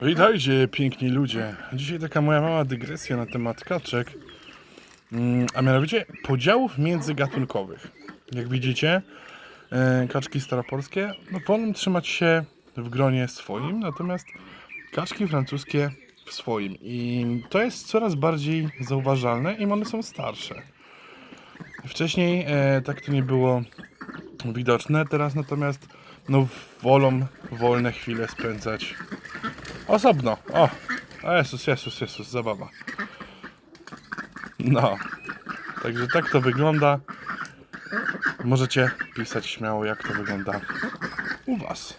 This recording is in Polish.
Witajcie, piękni ludzie. Dzisiaj taka moja mała dygresja na temat kaczek, a mianowicie podziałów międzygatunkowych. Jak widzicie, kaczki staropolskie wolą trzymać się w gronie swoim, natomiast kaczki francuskie w swoim. I to jest coraz bardziej zauważalne, im one są starsze. Wcześniej tak to nie było widoczne, teraz natomiast wolą wolne chwile spędzać osobno. O! Jezus, zabawa. No. Także tak to wygląda. Możecie pisać śmiało, jak to wygląda u was.